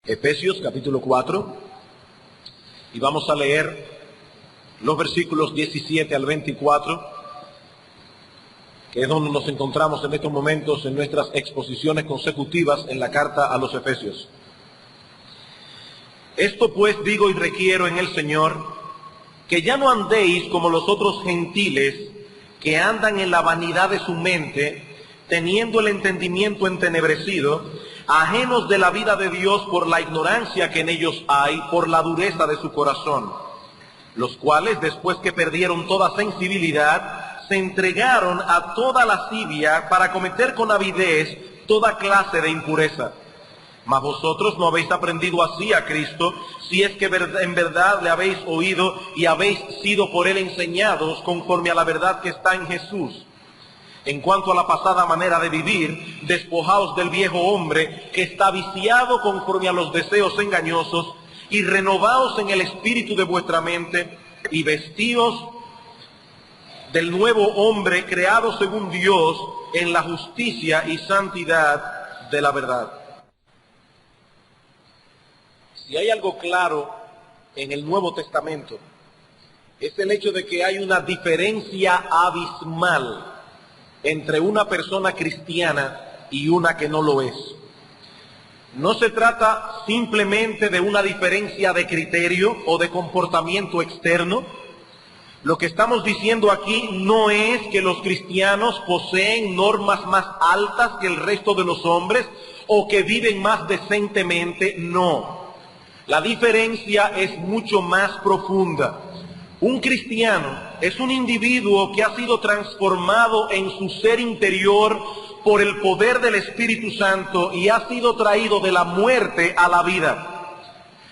Efesios capítulo 4, y vamos a leer los versículos 17 al 24, que es donde nos encontramos en estos momentos en nuestras exposiciones consecutivas en la carta a los Efesios. Esto pues digo y requiero en el Señor, que ya no andéis como los otros gentiles que andan en la vanidad de su mente, teniendo el entendimiento entenebrecido, ajenos de la vida de Dios por la ignorancia que en ellos hay, por la dureza de su corazón, los cuales, después que perdieron toda sensibilidad, se entregaron a toda lascivia para cometer con avidez toda clase de impureza. Mas vosotros no habéis aprendido así a Cristo, si es que en verdad le habéis oído y habéis sido por él enseñados conforme a la verdad que está en Jesús. En cuanto a la pasada manera de vivir, despojaos del viejo hombre que está viciado conforme a los deseos engañosos, y renovaos en el espíritu de vuestra mente, y vestíos del nuevo hombre creado según Dios en la justicia y santidad de la verdad. Si hay algo claro en el Nuevo Testamento, es el hecho de que hay una diferencia abismal entre una persona cristiana y una que no lo es. No se trata simplemente de una diferencia de criterio o de comportamiento externo. Lo que estamos diciendo aquí no es que los cristianos poseen normas más altas que el resto de los hombres o que viven más decentemente, no. La diferencia es mucho más profunda. Un cristiano es un individuo que ha sido transformado en su ser interior por el poder del Espíritu Santo y ha sido traído de la muerte a la vida.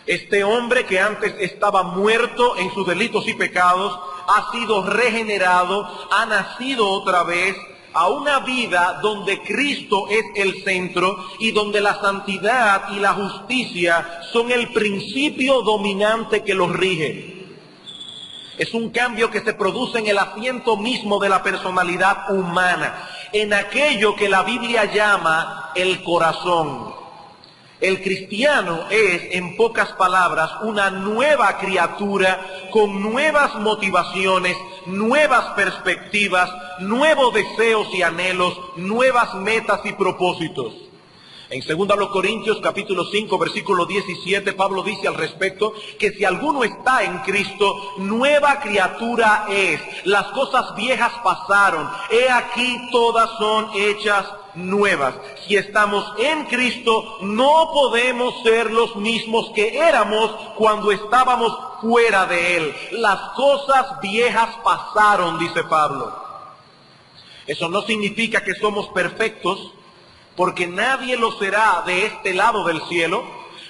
Este hombre que antes estaba muerto en sus delitos y pecados ha sido regenerado, ha nacido otra vez a una vida donde Cristo es el centro y donde la santidad y la justicia son el principio dominante que los rige. Es un cambio que se produce en el asiento mismo de la personalidad humana, en aquello que la Biblia llama el corazón. El cristiano es, en pocas palabras, una nueva criatura con nuevas motivaciones, nuevas perspectivas, nuevos deseos y anhelos, nuevas metas y propósitos. En 2 Corintios capítulo 5 versículo 17 Pablo dice al respecto que si alguno está en Cristo, nueva criatura es. Las cosas viejas pasaron, he aquí todas son hechas nuevas. Si estamos en Cristo, no podemos ser los mismos que éramos cuando estábamos fuera de Él. Las cosas viejas pasaron, dice Pablo. Eso no significa que somos perfectos, porque nadie lo será de este lado del cielo,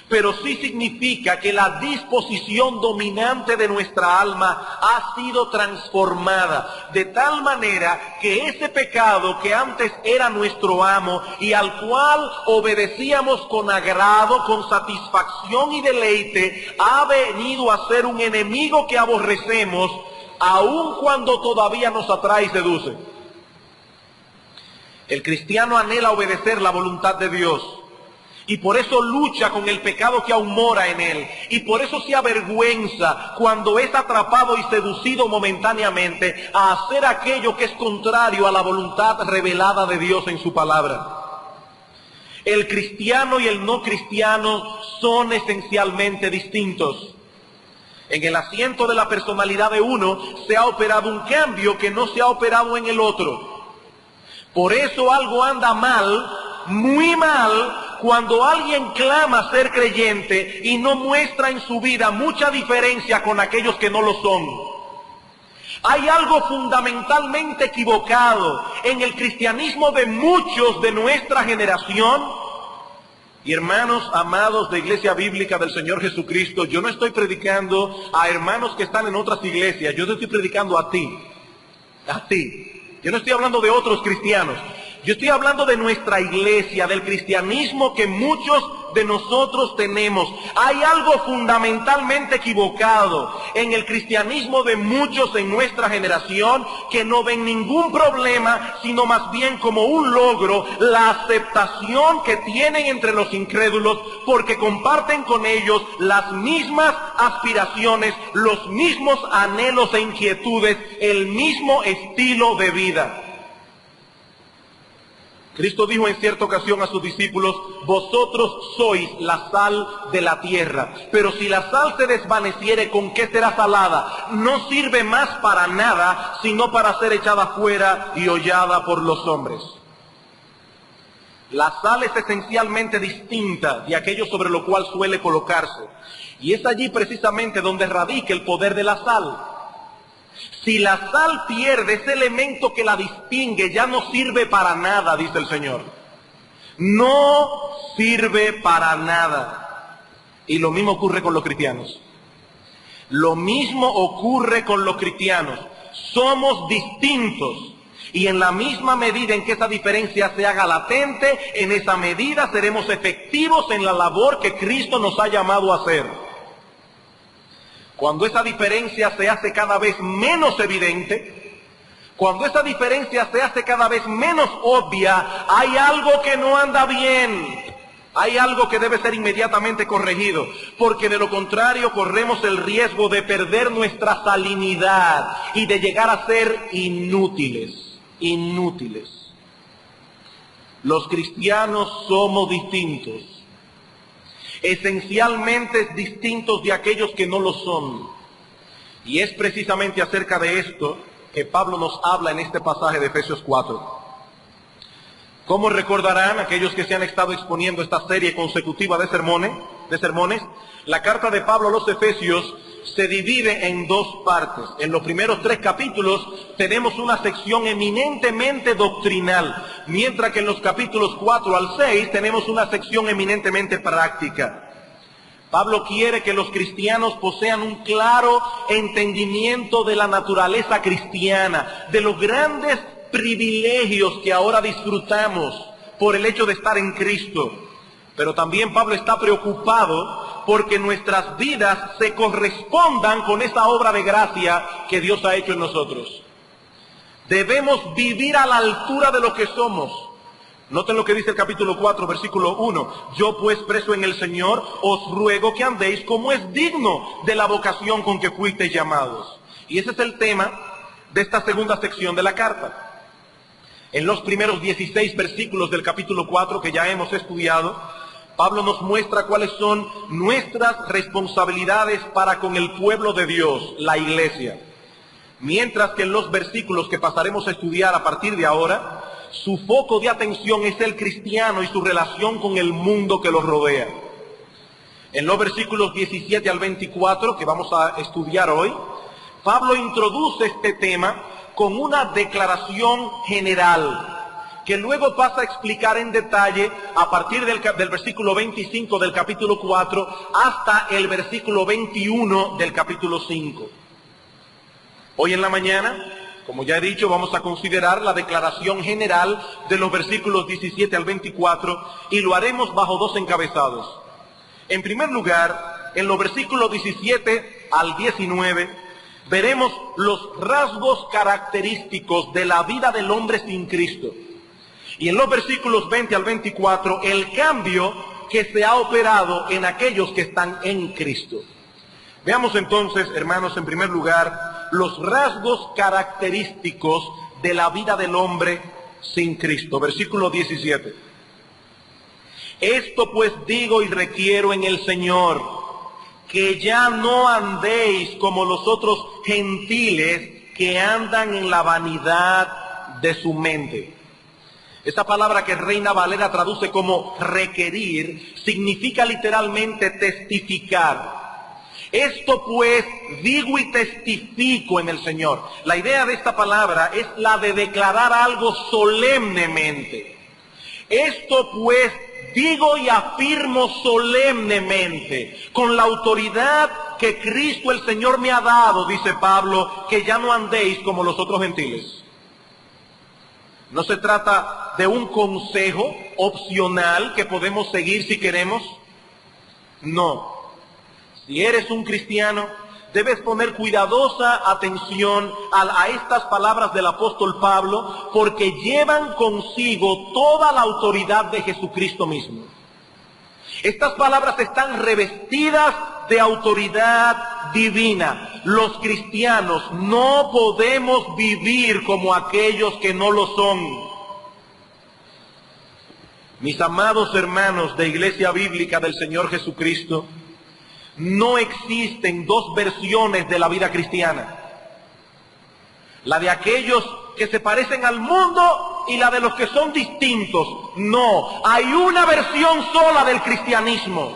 pero sí significa que la disposición dominante de nuestra alma ha sido transformada, de tal manera que ese pecado que antes era nuestro amo y al cual obedecíamos con agrado, con satisfacción y deleite, ha venido a ser un enemigo que aborrecemos, aun cuando todavía nos atrae y seduce. El cristiano anhela obedecer la voluntad de Dios y por eso lucha con el pecado que aún mora en él, y por eso se avergüenza cuando es atrapado y seducido momentáneamente a hacer aquello que es contrario a la voluntad revelada de Dios en su palabra. El cristiano y el no cristiano son esencialmente distintos. En el asiento de la personalidad de uno se ha operado un cambio que no se ha operado en el otro. Por eso algo anda mal, muy mal, cuando alguien clama ser creyente y no muestra en su vida mucha diferencia con aquellos que no lo son. Hay algo fundamentalmente equivocado en el cristianismo de muchos de nuestra generación. Y hermanos amados de Iglesia Bíblica del Señor Jesucristo, yo no estoy predicando a hermanos que están en otras iglesias, yo te estoy predicando a ti, a ti. Yo no estoy hablando de otros cristianos. Yo estoy hablando de nuestra iglesia, del cristianismo que muchos de nosotros tenemos. Hay algo fundamentalmente equivocado en el cristianismo de muchos en nuestra generación, que no ven ningún problema, sino más bien como un logro, la aceptación que tienen entre los incrédulos, porque comparten con ellos las mismas aspiraciones, los mismos anhelos e inquietudes, el mismo estilo de vida. Cristo dijo en cierta ocasión a sus discípulos: vosotros sois la sal de la tierra, pero si la sal se desvaneciere, ¿con qué será salada? No sirve más para nada, sino para ser echada fuera y hollada por los hombres. La sal es esencialmente distinta de aquello sobre lo cual suele colocarse, y es allí precisamente donde radica el poder de la sal. Si la sal pierde ese elemento que la distingue, ya no sirve para nada, dice el Señor. No sirve para nada. Y lo mismo ocurre con los cristianos. Lo mismo ocurre con los cristianos. Somos distintos. Y en la misma medida en que esa diferencia se haga latente, en esa medida seremos efectivos en la labor que Cristo nos ha llamado a hacer. Cuando esa diferencia se hace cada vez menos evidente, cuando esa diferencia se hace cada vez menos obvia, hay algo que no anda bien, hay algo que debe ser inmediatamente corregido, porque de lo contrario corremos el riesgo de perder nuestra salinidad y de llegar a ser inútiles. Los cristianos somos distintos. Esencialmente distintos de aquellos que no lo son. Y es precisamente acerca de esto que Pablo nos habla en este pasaje de Efesios 4. ¿Cómo recordarán aquellos que se han estado exponiendo esta serie consecutiva de sermones? La carta de Pablo a los Efesios se divide en dos partes. En los primeros 3 capítulos tenemos una sección eminentemente doctrinal, mientras que en los capítulos 4 al 6 tenemos una sección eminentemente práctica. Pablo quiere que los cristianos posean un claro entendimiento de la naturaleza cristiana, de los grandes privilegios que ahora disfrutamos por el hecho de estar en Cristo. Pero también Pablo está preocupado porque nuestras vidas se correspondan con esa obra de gracia que Dios ha hecho en nosotros. Debemos vivir a la altura de lo que somos. Noten lo que dice el capítulo 4, versículo 1. Yo pues, preso en el Señor, os ruego que andéis como es digno de la vocación con que fuisteis llamados. Y ese es el tema de esta segunda sección de la carta. En los primeros 16 versículos del capítulo 4 que ya hemos estudiado, Pablo nos muestra cuáles son nuestras responsabilidades para con el pueblo de Dios, la iglesia. Mientras que en los versículos que pasaremos a estudiar a partir de ahora, su foco de atención es el cristiano y su relación con el mundo que lo rodea. En los versículos 17 al 24 que vamos a estudiar hoy, Pablo introduce este tema con una declaración general, que luego pasa a explicar en detalle a partir del versículo 25 del capítulo 4 hasta el versículo 21 del capítulo 5. Hoy en la mañana, como ya he dicho, vamos a considerar la declaración general de los versículos 17 al 24 y lo haremos bajo 2 encabezados. En primer lugar, en los versículos 17 al 19, veremos los rasgos característicos de la vida del hombre sin Cristo. Y en los versículos 20 al 24, el cambio que se ha operado en aquellos que están en Cristo. Veamos entonces, hermanos, en primer lugar, los rasgos característicos de la vida del hombre sin Cristo. Versículo 17. Esto pues digo y requiero en el Señor, que ya no andéis como los otros gentiles que andan en la vanidad de su mente. Esa palabra que Reina Valera traduce como requerir, significa literalmente testificar. Esto pues digo y testifico en el Señor. La idea de esta palabra es la de declarar algo solemnemente. Esto pues digo y afirmo solemnemente, con la autoridad que Cristo el Señor me ha dado, dice Pablo, que ya no andéis como los otros gentiles. No se trata de un consejo opcional que podemos seguir si queremos. No. Si eres un cristiano, debes poner cuidadosa atención a estas palabras del apóstol Pablo, porque llevan consigo toda la autoridad de Jesucristo mismo. Estas palabras están revestidas de autoridad divina. Los cristianos no podemos vivir como aquellos que no lo son. Mis amados hermanos de Iglesia Bíblica del Señor Jesucristo, no existen dos versiones de la vida cristiana. La de aquellos que se parecen al mundo y la de los que son distintos. No, hay una versión sola del cristianismo.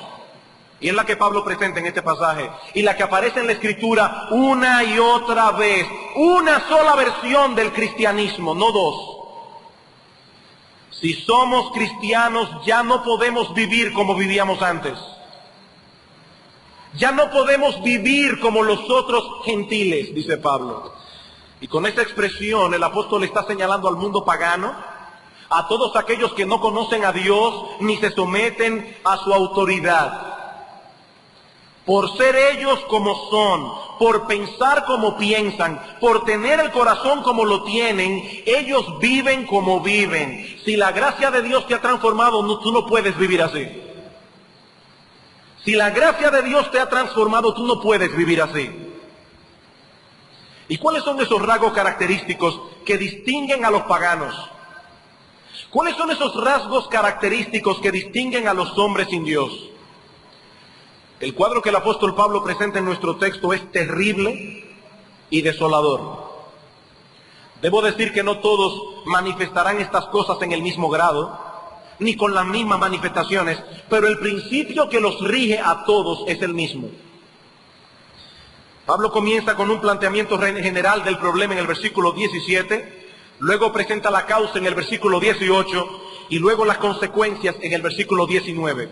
Y es la que Pablo presenta en este pasaje. Y la que aparece en la Escritura una y otra vez. Una sola versión del cristianismo, no dos. Si somos cristianos, ya no podemos vivir como vivíamos antes. Ya no podemos vivir como los otros gentiles, dice Pablo. Y con esta expresión el apóstol está señalando al mundo pagano, a todos aquellos que no conocen a Dios ni se someten a su autoridad. Por ser ellos como son, por pensar como piensan, por tener el corazón como lo tienen, ellos viven como viven. Si la gracia de Dios te ha transformado, tú no puedes vivir así. Si la gracia de Dios te ha transformado, tú no puedes vivir así. ¿Y cuáles son esos rasgos característicos que distinguen a los paganos? ¿Cuáles son esos rasgos característicos que distinguen a los hombres sin Dios? El cuadro que el apóstol Pablo presenta en nuestro texto es terrible y desolador. Debo decir que no todos manifestarán estas cosas en el mismo grado, ni con las mismas manifestaciones, pero el principio que los rige a todos es el mismo. Pablo comienza con un planteamiento general del problema en el versículo 17, luego presenta la causa en el versículo 18 y luego las consecuencias en el versículo 19.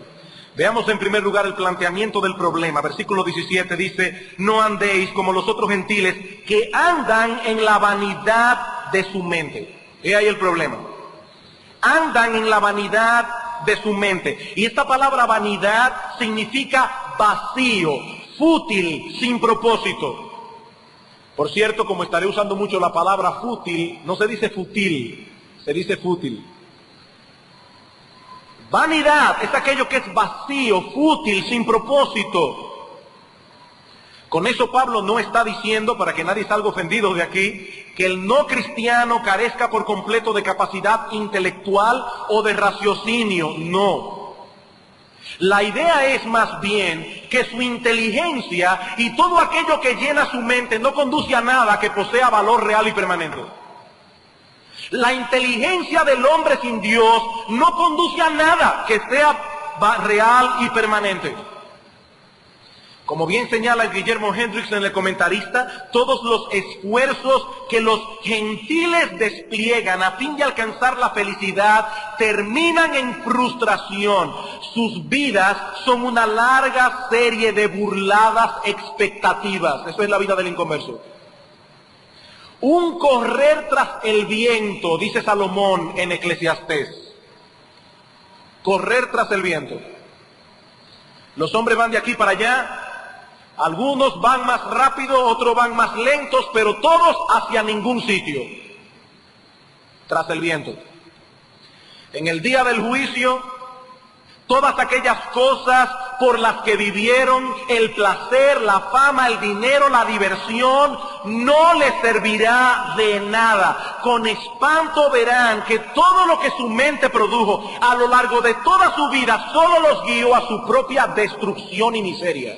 Veamos en primer lugar el planteamiento del problema. Versículo 17 dice: no andéis como los otros gentiles que andan en la vanidad de su mente. He ahí el problema. Andan en la vanidad de su mente. Y esta palabra vanidad significa vacío, fútil, sin propósito. Por cierto, como estaré usando mucho la palabra fútil, no se dice fútil, se dice fútil. Vanidad es aquello que es vacío, fútil, sin propósito. Con eso Pablo no está diciendo, para que nadie salga ofendido de aquí, que el no cristiano carezca por completo de capacidad intelectual o de raciocinio. No. La idea es más bien que su inteligencia y todo aquello que llena su mente no conduce a nada que posea valor real y permanente. La inteligencia del hombre sin Dios no conduce a nada que sea real y permanente. Como bien señala Guillermo Hendriksen, el comentarista, todos los esfuerzos que los gentiles despliegan a fin de alcanzar la felicidad terminan en frustración. Sus vidas son una larga serie de burladas expectativas. Eso es la vida del inconverso. Un correr tras el viento, dice Salomón en Eclesiastés. Correr tras el viento. Los hombres van de aquí para allá. Algunos van más rápido, otros van más lentos, pero todos hacia ningún sitio. Tras el viento. En el día del juicio, todas aquellas cosas por las que vivieron, el placer, la fama, el dinero, la diversión, no les servirá de nada. Con espanto verán que todo lo que su mente produjo a lo largo de toda su vida solo los guió a su propia destrucción y miseria.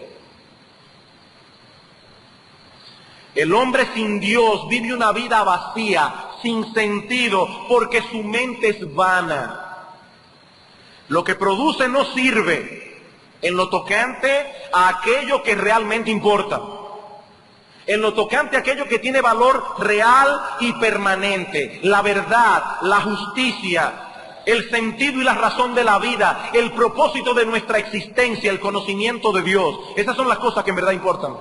El hombre sin Dios vive una vida vacía, sin sentido, porque su mente es vana. Lo que produce no sirve en lo tocante a aquello que realmente importa. En lo tocante a aquello que tiene valor real y permanente. La verdad, la justicia, el sentido y la razón de la vida, el propósito de nuestra existencia, el conocimiento de Dios. Esas son las cosas que en verdad importan.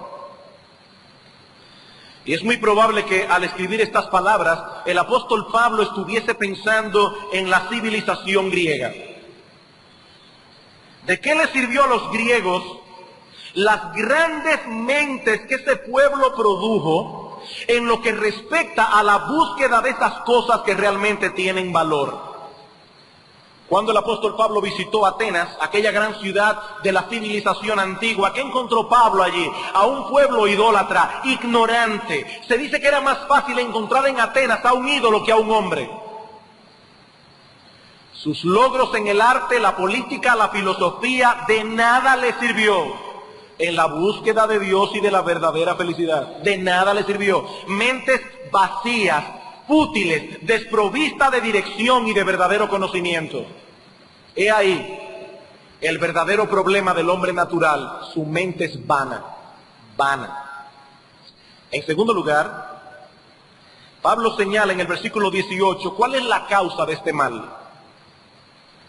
Y es muy probable que al escribir estas palabras, el apóstol Pablo estuviese pensando en la civilización griega. ¿De qué le sirvió a los griegos las grandes mentes que ese pueblo produjo en lo que respecta a la búsqueda de esas cosas que realmente tienen valor? Cuando el apóstol Pablo visitó Atenas, aquella gran ciudad de la civilización antigua, ¿qué encontró Pablo allí? A un pueblo idólatra, ignorante. Se dice que era más fácil encontrar en Atenas a un ídolo que a un hombre. Sus logros en el arte, la política, la filosofía, de nada le sirvió en la búsqueda de Dios y de la verdadera felicidad. De nada le sirvió. Mentes vacías, fútiles, desprovistas de dirección y de verdadero conocimiento. He ahí el verdadero problema del hombre natural. Su mente es vana. En segundo lugar, Pablo señala en el versículo 18 cuál es la causa de este mal.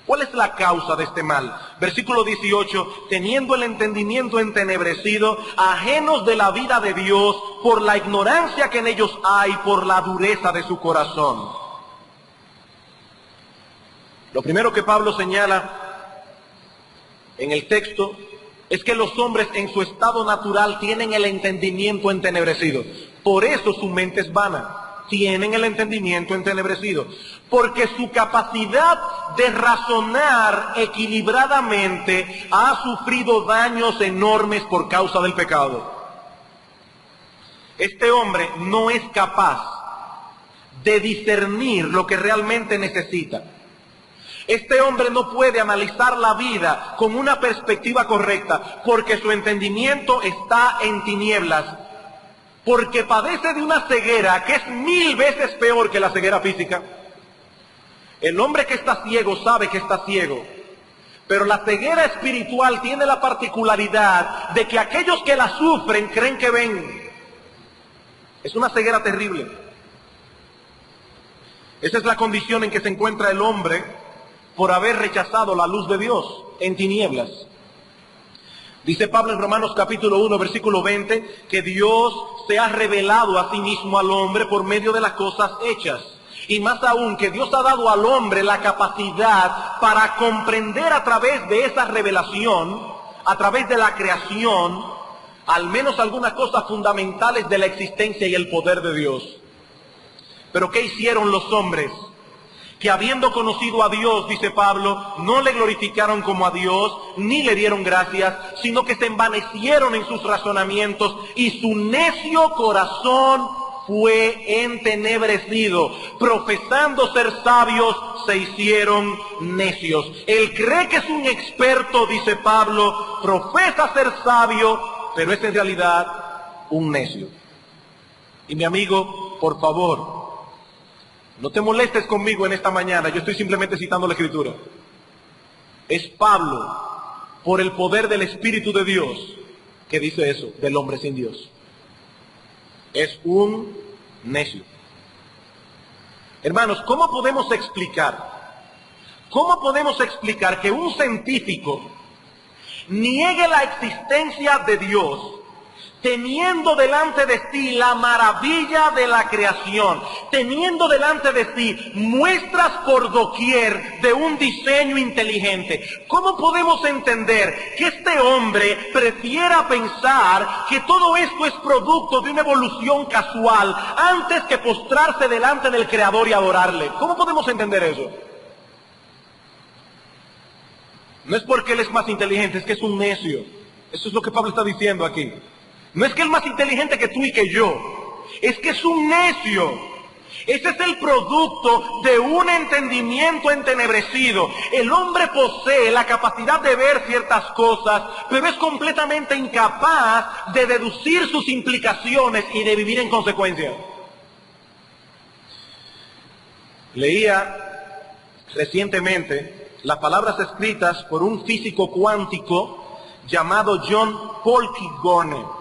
¿Cuál es la causa de este mal? Versículo 18, teniendo el entendimiento entenebrecido, ajenos de la vida de Dios, por la ignorancia que en ellos hay, por la dureza de su corazón. Lo primero que Pablo señala en el texto es que los hombres en su estado natural tienen el entendimiento entenebrecido. Por eso su mente es vana. Tienen el entendimiento entenebrecido, porque su capacidad de razonar equilibradamente ha sufrido daños enormes por causa del pecado. Este hombre no es capaz de discernir lo que realmente necesita. Este hombre no puede analizar la vida con una perspectiva correcta, porque su entendimiento está en tinieblas. Porque padece de una ceguera que es 1000 veces peor que la ceguera física. El hombre que está ciego sabe que está ciego, pero la ceguera espiritual tiene la particularidad de que aquellos que la sufren creen que ven. Es una ceguera terrible. Esa es la condición en que se encuentra el hombre por haber rechazado la luz de Dios en tinieblas. Dice Pablo en Romanos capítulo 1, versículo 20, que Dios se ha revelado a sí mismo al hombre por medio de las cosas hechas. Y más aún, que Dios ha dado al hombre la capacidad para comprender a través de esa revelación, a través de la creación, al menos algunas cosas fundamentales de la existencia y el poder de Dios. Pero ¿qué hicieron los hombres? Que habiendo conocido a Dios, dice Pablo, no le glorificaron como a Dios, ni le dieron gracias, sino que se envanecieron en sus razonamientos, y su necio corazón fue entenebrecido. Profesando ser sabios, se hicieron necios. Él cree que es un experto, dice Pablo, profesa ser sabio, pero es en realidad un necio. Y mi amigo, por favor, no te molestes conmigo en esta mañana, yo estoy simplemente citando la Escritura. Es Pablo, por el poder del Espíritu de Dios, que dice eso del hombre sin Dios. Es un necio. Hermanos, ¿cómo podemos explicar que un científico niegue la existencia de Dios, teniendo delante de sí la maravilla de la creación, teniendo delante de sí muestras por doquier de un diseño inteligente? ¿Cómo podemos entender que este hombre prefiera pensar que todo esto es producto de una evolución casual antes que postrarse delante del Creador y adorarle? ¿Cómo podemos entender eso? No es porque él es más inteligente, es que es un necio. Eso es lo que Pablo está diciendo aquí. No es que él es más inteligente que tú y que yo, es que es un necio. Ese es el producto de un entendimiento entenebrecido. El hombre posee la capacidad de ver ciertas cosas, pero es completamente incapaz de deducir sus implicaciones y de vivir en consecuencia. Leía recientemente las palabras escritas por un físico cuántico llamado John Polkinghorne.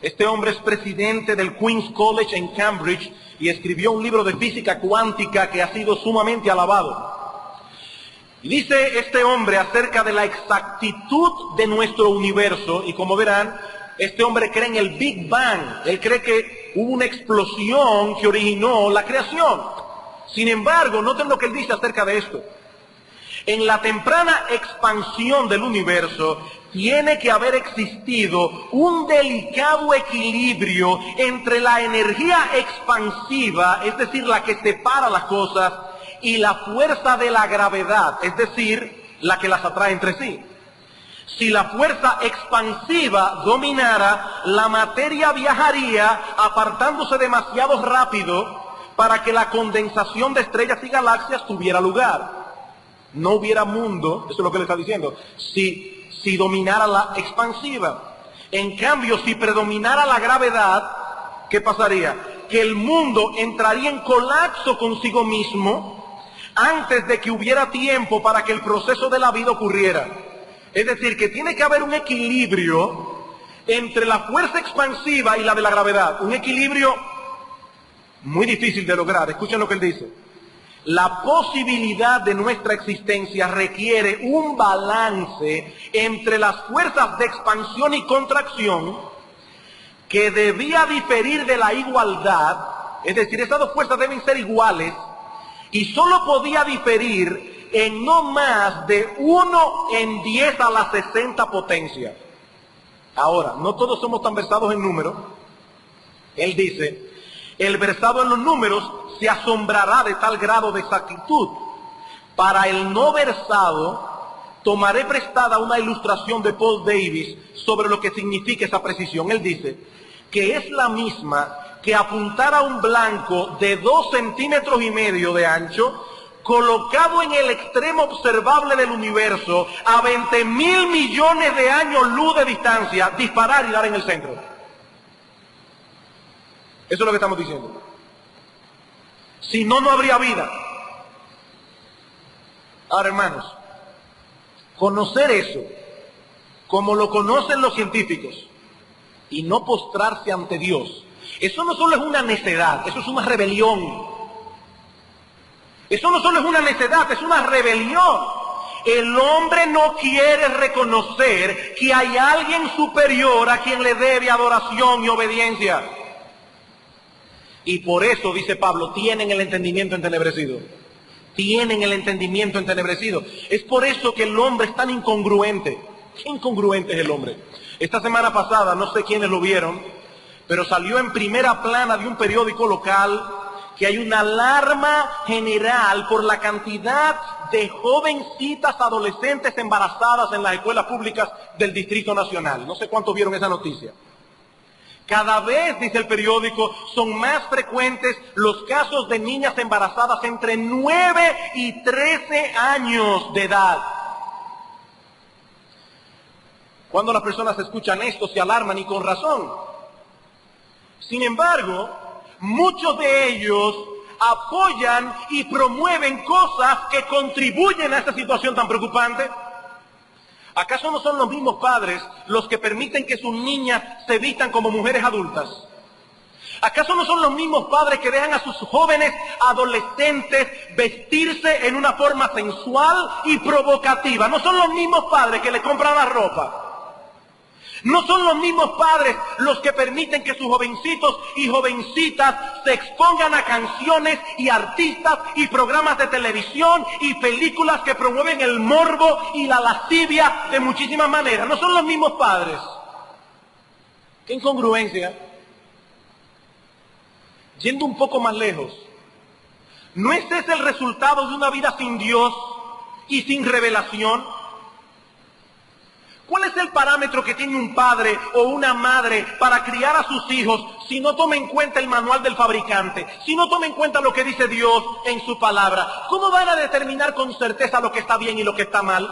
Este hombre es presidente del Queen's College en Cambridge y escribió un libro de física cuántica que ha sido sumamente alabado. Y dice este hombre acerca de la exactitud de nuestro universo, y como verán, este hombre cree en el Big Bang. Él cree que hubo una explosión que originó la creación. Sin embargo, noten lo que él dice acerca de esto. En la temprana expansión del universo tiene que haber existido un delicado equilibrio entre la energía expansiva, es decir, la que separa las cosas, y la fuerza de la gravedad, es decir, la que las atrae entre sí. Si la fuerza expansiva dominara, la materia viajaría apartándose demasiado rápido para que la condensación de estrellas y galaxias tuviera lugar. No hubiera mundo, eso es lo que le está diciendo, si dominara la expansiva. En cambio, si predominara la gravedad, ¿qué pasaría? Que el mundo entraría en colapso consigo mismo antes de que hubiera tiempo para que el proceso de la vida ocurriera. Es decir, que tiene que haber un equilibrio entre la fuerza expansiva y la de la gravedad. Un equilibrio muy difícil de lograr. Escuchen lo que él dice. La posibilidad de nuestra existencia requiere un balance entre las fuerzas de expansión y contracción que debía diferir de la igualdad, es decir, esas dos fuerzas deben ser iguales, y solo podía diferir en no más de 1 en 10 a la 60 potencia. Ahora, no todos somos tan versados en números. Él dice, el versado en los números se asombrará de tal grado de exactitud. Para el no versado, tomaré prestada una ilustración de Paul Davies sobre lo que significa esa precisión. Él dice que es la misma que apuntar a un blanco de 2,5 centímetros de ancho, colocado en el extremo observable del universo, a 20,000 millones de años luz de distancia, disparar y dar en el centro. Eso es lo que estamos diciendo. Si no, no habría vida. Ahora, hermanos, conocer eso, como lo conocen los científicos, y no postrarse ante Dios, eso no solo es una necedad, eso es una rebelión. Eso no solo es una necedad, es una rebelión. El hombre no quiere reconocer que hay alguien superior a quien le debe adoración y obediencia. Y por eso, dice Pablo, tienen el entendimiento entenebrecido. Tienen el entendimiento entenebrecido. Es por eso que el hombre es tan incongruente. ¿Qué incongruente es el hombre? Esta semana pasada, no sé quiénes lo vieron, pero salió en primera plana de un periódico local que hay una alarma general por la cantidad de jovencitas adolescentes embarazadas en las escuelas públicas del Distrito Nacional. No sé cuántos vieron esa noticia. Cada vez, dice el periódico, son más frecuentes los casos de niñas embarazadas entre 9 y 13 años de edad. Cuando las personas escuchan esto se alarman y con razón. Sin embargo, muchos de ellos apoyan y promueven cosas que contribuyen a esta situación tan preocupante. ¿Acaso no son los mismos padres los que permiten que sus niñas se vistan como mujeres adultas? ¿Acaso no son los mismos padres que dejan a sus jóvenes adolescentes vestirse en una forma sensual y provocativa? ¿No son los mismos padres que les compran la ropa? ¿No son los mismos padres los que permiten que sus jovencitos y jovencitas se expongan a canciones y artistas y programas de televisión y películas que promueven el morbo y la lascivia de muchísimas maneras? ¿No son los mismos padres? ¡Qué incongruencia! Yendo un poco más lejos, ¿no es ese el resultado de una vida sin Dios y sin revelación? ¿Cuál es el parámetro que tiene un padre o una madre para criar a sus hijos si no toma en cuenta el manual del fabricante, si no toma en cuenta lo que dice Dios en su palabra? ¿Cómo van a determinar con certeza lo que está bien y lo que está mal?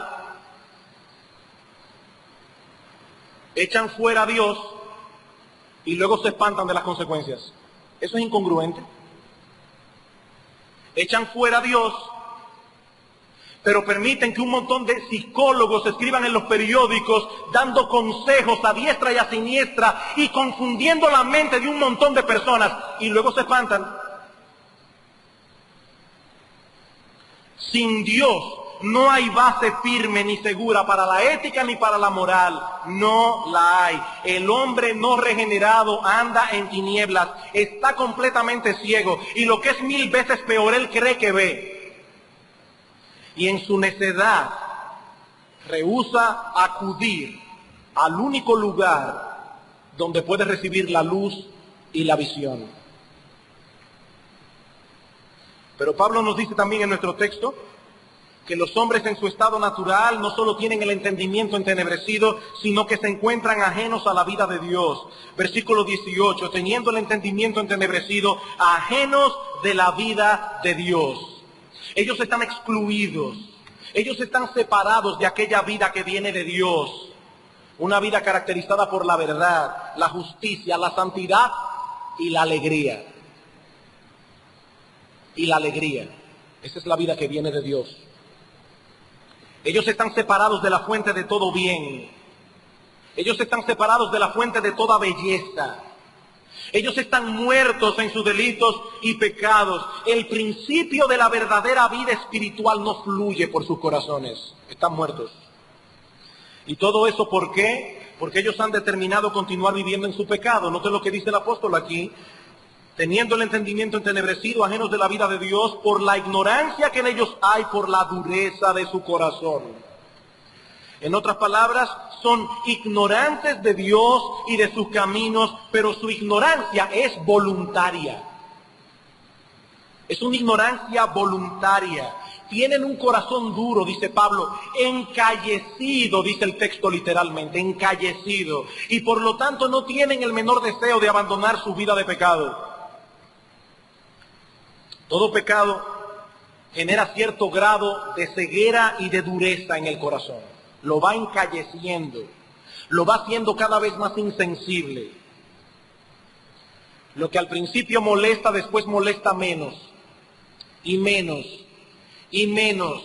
Echan fuera a Dios y luego se espantan de las consecuencias. Eso es incongruente. Echan fuera a Dios, pero permiten que un montón de psicólogos escriban en los periódicos dando consejos a diestra y a siniestra y confundiendo la mente de un montón de personas y luego se espantan. Sin Dios no hay base firme ni segura para la ética ni para la moral. No la hay. El hombre no regenerado anda en tinieblas, está completamente ciego, y lo que es 1000 veces peor, él cree que ve. Y en su necedad rehúsa acudir al único lugar donde puede recibir la luz y la visión. Pero Pablo nos dice también en nuestro texto que los hombres en su estado natural no solo tienen el entendimiento entenebrecido, sino que se encuentran ajenos a la vida de Dios. Versículo 18, teniendo el entendimiento entenebrecido, ajenos de la vida de Dios. Ellos están excluidos, ellos están separados de aquella vida que viene de Dios. Una vida caracterizada por la verdad, la justicia, la santidad y la alegría. Y la alegría. Esa es la vida que viene de Dios. Ellos están separados de la fuente de todo bien. Ellos están separados de la fuente de toda belleza. Ellos están muertos en sus delitos y pecados. El principio de la verdadera vida espiritual no fluye por sus corazones. Están muertos. ¿Y todo eso por qué? Porque ellos han determinado continuar viviendo en su pecado. Noten lo que dice el apóstol aquí. Teniendo el entendimiento entenebrecido, ajenos de la vida de Dios, por la ignorancia que en ellos hay, por la dureza de su corazón. En otras palabras, son ignorantes de Dios y de sus caminos, pero su ignorancia es voluntaria. Es una ignorancia voluntaria. Tienen un corazón duro, dice Pablo, encallecido, dice el texto literalmente, encallecido. Y por lo tanto no tienen el menor deseo de abandonar su vida de pecado. Todo pecado genera cierto grado de ceguera y de dureza en el corazón. Lo va encalleciendo, lo va haciendo cada vez más insensible. Lo que al principio molesta, después molesta menos, y menos, y menos,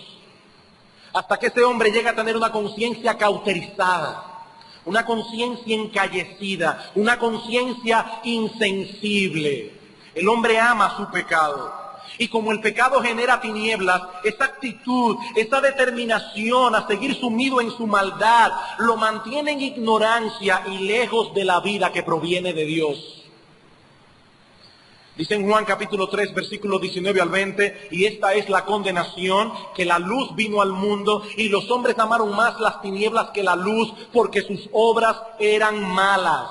hasta que ese hombre llega a tener una conciencia cauterizada, una conciencia encallecida, una conciencia insensible. El hombre ama su pecado. Y como el pecado genera tinieblas, esa actitud, esa determinación a seguir sumido en su maldad, lo mantiene en ignorancia y lejos de la vida que proviene de Dios. Dice en Juan capítulo 3, versículos 19 al 20, y esta es la condenación, que la luz vino al mundo, y los hombres amaron más las tinieblas que la luz, porque sus obras eran malas.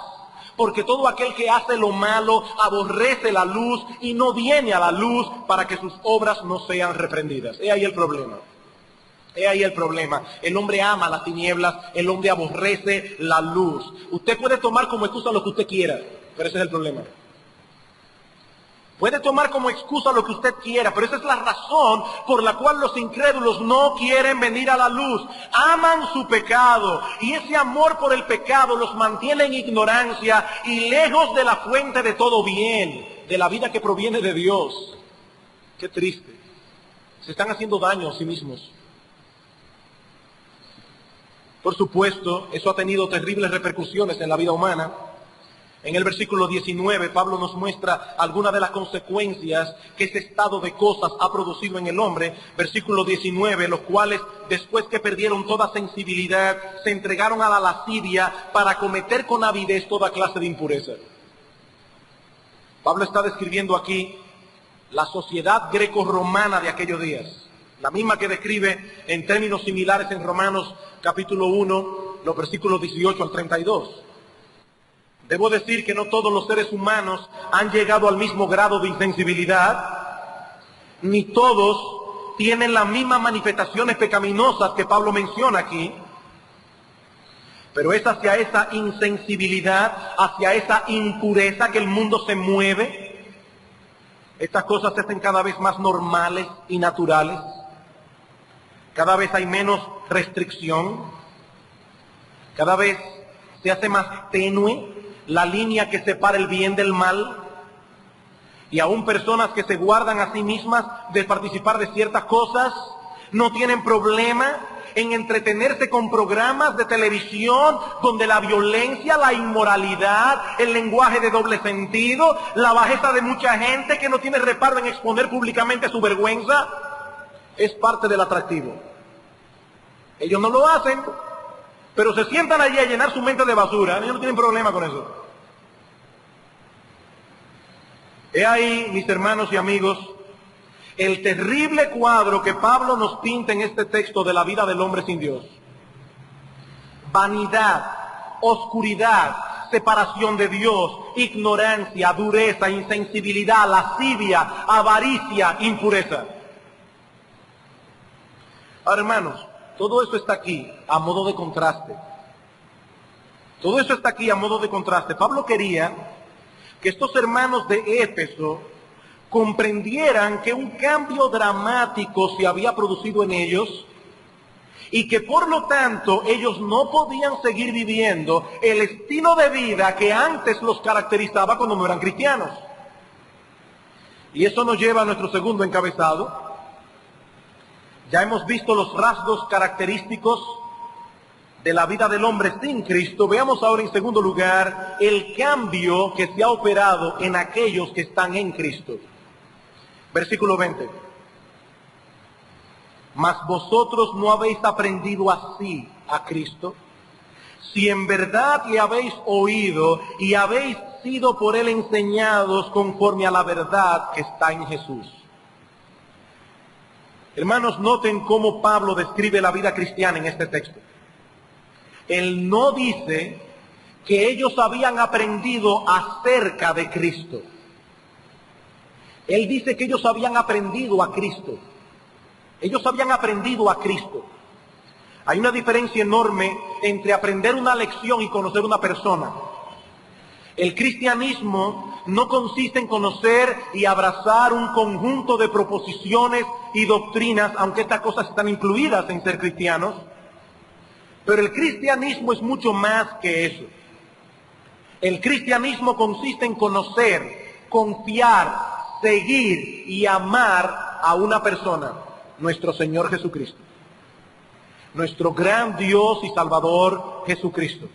Porque todo aquel que hace lo malo aborrece la luz y no viene a la luz para que sus obras no sean reprendidas. He ahí el problema. He ahí el problema. El hombre ama las tinieblas, el hombre aborrece la luz. Usted puede tomar como excusa lo que usted quiera, pero ese es el problema. Puede tomar como excusa lo que usted quiera, pero esa es la razón por la cual los incrédulos no quieren venir a la luz. Aman su pecado y ese amor por el pecado los mantiene en ignorancia y lejos de la fuente de todo bien, de la vida que proviene de Dios. Qué triste. Se están haciendo daño a sí mismos. Por supuesto, eso ha tenido terribles repercusiones en la vida humana. En el versículo 19, Pablo nos muestra algunas de las consecuencias que ese estado de cosas ha producido en el hombre. Versículo 19, los cuales, después que perdieron toda sensibilidad, se entregaron a la lascivia para cometer con avidez toda clase de impureza. Pablo está describiendo aquí la sociedad greco-romana de aquellos días, la misma que describe en términos similares en Romanos capítulo 1, los versículos 18 al 32. Debo decir que no todos los seres humanos han llegado al mismo grado de insensibilidad, ni todos tienen las mismas manifestaciones pecaminosas que Pablo menciona aquí, pero es hacia esa insensibilidad, hacia esa impureza que el mundo se mueve. Estas cosas se hacen cada vez más normales y naturales, cada vez hay menos restricción, cada vez se hace más tenue la línea que separa el bien del mal, y aún personas que se guardan a sí mismas de participar de ciertas cosas no tienen problema en entretenerse con programas de televisión donde la violencia, la inmoralidad, el lenguaje de doble sentido, la bajeza de mucha gente que no tiene reparo en exponer públicamente su vergüenza, es parte del atractivo. Ellos no lo hacen, pero se sientan allí a llenar su mente de basura. Ellos no tienen problema con eso. He ahí, mis hermanos y amigos, el terrible cuadro que Pablo nos pinta en este texto de la vida del hombre sin Dios. Vanidad, oscuridad, separación de Dios, ignorancia, dureza, insensibilidad, lascivia, avaricia, impureza. Ahora, hermanos, todo eso está aquí a modo de contraste. Todo eso está aquí a modo de contraste. Pablo quería que estos hermanos de Éfeso comprendieran que un cambio dramático se había producido en ellos y que por lo tanto ellos no podían seguir viviendo el estilo de vida que antes los caracterizaba cuando no eran cristianos. Y eso nos lleva a nuestro segundo encabezado. Ya hemos visto los rasgos característicos de la vida del hombre sin Cristo. Veamos ahora en segundo lugar el cambio que se ha operado en aquellos que están en Cristo. Versículo 20. Mas vosotros no habéis aprendido así a Cristo, si en verdad le habéis oído y habéis sido por él enseñados conforme a la verdad que está en Jesús. Hermanos, noten cómo Pablo describe la vida cristiana en este texto. Él no dice que ellos habían aprendido acerca de Cristo. Él dice que ellos habían aprendido a Cristo. Ellos habían aprendido a Cristo. Hay una diferencia enorme entre aprender una lección y conocer una persona. El cristianismo no consiste en conocer y abrazar un conjunto de proposiciones y doctrinas, aunque estas cosas están incluidas en ser cristianos. Pero el cristianismo es mucho más que eso. El cristianismo consiste en conocer, confiar, seguir y amar a una persona, nuestro Señor Jesucristo. Nuestro gran Dios y Salvador Jesucristo.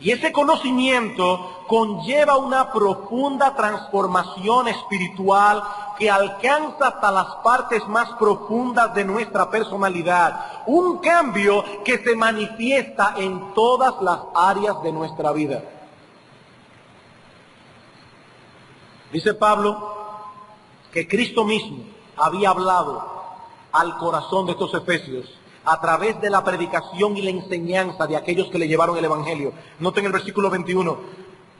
Y ese conocimiento conlleva una profunda transformación espiritual que alcanza hasta las partes más profundas de nuestra personalidad. Un cambio que se manifiesta en todas las áreas de nuestra vida. Dice Pablo que Cristo mismo había hablado al corazón de estos efesios a través de la predicación y la enseñanza de aquellos que le llevaron el Evangelio. Noten el versículo 21.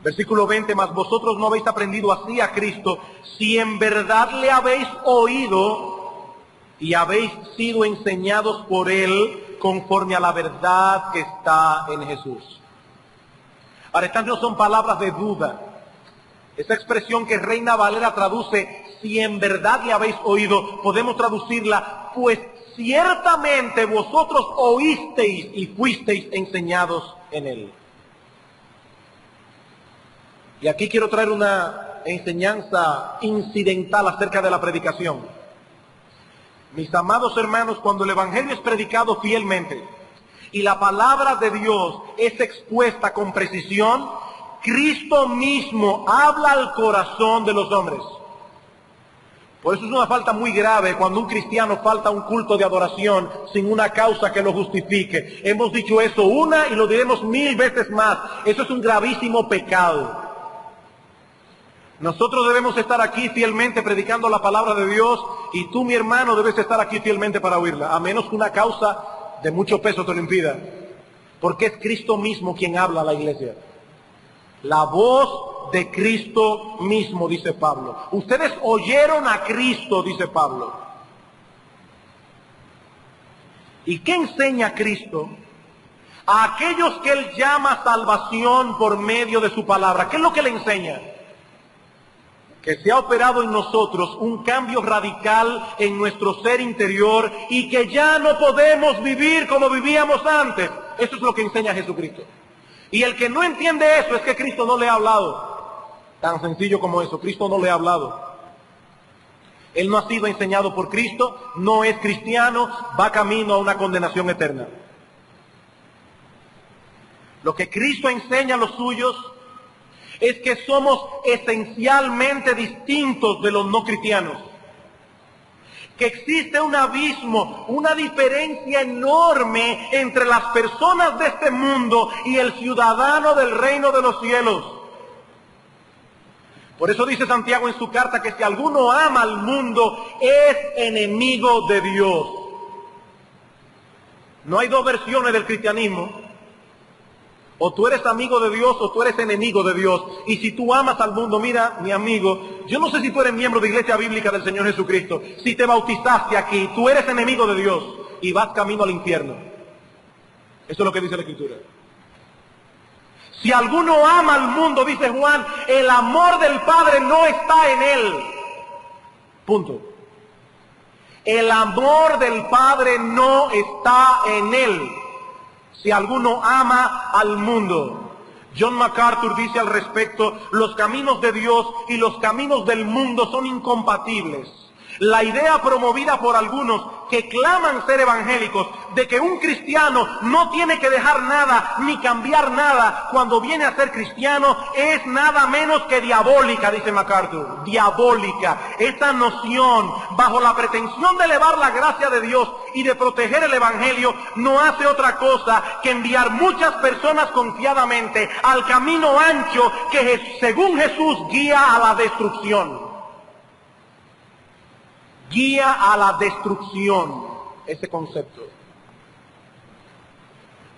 Versículo 20, mas vosotros no habéis aprendido así a Cristo, si en verdad le habéis oído y habéis sido enseñados por Él conforme a la verdad que está en Jesús. Ahora, estas no son palabras de duda. Esa expresión que Reina Valera traduce, si en verdad le habéis oído, podemos traducirla, pues ciertamente vosotros oísteis y fuisteis enseñados en Él. Y aquí quiero traer una enseñanza incidental acerca de la predicación. Mis amados hermanos, cuando el Evangelio es predicado fielmente y la palabra de Dios es expuesta con precisión, Cristo mismo habla al corazón de los hombres. Por eso es una falta muy grave cuando un cristiano falta a un culto de adoración sin una causa que lo justifique. Hemos dicho eso una y lo diremos 1000 veces más. Eso es un gravísimo pecado. Nosotros debemos estar aquí fielmente predicando la palabra de Dios y tú, mi hermano, debes estar aquí fielmente para oírla, a menos que una causa de mucho peso te lo impida. Porque es Cristo mismo quien habla a la iglesia. La voz de Cristo mismo, dice Pablo. Ustedes oyeron a Cristo, dice Pablo. ¿Y qué enseña Cristo? A aquellos que Él llama salvación por medio de su palabra. ¿Qué es lo que le enseña? Que se ha operado en nosotros un cambio radical en nuestro ser interior y que ya no podemos vivir como vivíamos antes. Eso es lo que enseña Jesucristo. Y el que no entiende eso es que Cristo no le ha hablado. Tan sencillo como eso, Cristo no le ha hablado. Él no ha sido enseñado por Cristo, no es cristiano, va camino a una condenación eterna. Lo que Cristo enseña a los suyos es que somos esencialmente distintos de los no cristianos. que existe un abismo, una diferencia enorme entre las personas de este mundo y el ciudadano del reino de los cielos. Por eso dice Santiago en su carta que si alguno ama al mundo, es enemigo de Dios. No hay dos versiones del cristianismo. O tú eres amigo de Dios o tú eres enemigo de Dios. Y si tú amas al mundo, mira, mi amigo, yo no sé si tú eres miembro de Iglesia Bíblica del Señor Jesucristo. Si te bautizaste aquí, tú eres enemigo de Dios y vas camino al infierno. Eso es lo que dice la Escritura. Si alguno ama al mundo, dice Juan, el amor del Padre no está en él. Punto. El amor del Padre no está en él. Si alguno ama al mundo. John MacArthur dice al respecto, los caminos de Dios y los caminos del mundo son incompatibles. La idea promovida por algunos que claman ser evangélicos de que un cristiano no tiene que dejar nada ni cambiar nada cuando viene a ser cristiano es nada menos que diabólica, dice MacArthur. Diabólica. Esta noción, bajo la pretensión de elevar la gracia de Dios y de proteger el evangelio, no hace otra cosa que enviar muchas personas confiadamente al camino ancho que según Jesús guía a la destrucción. Guía a la destrucción, ese concepto.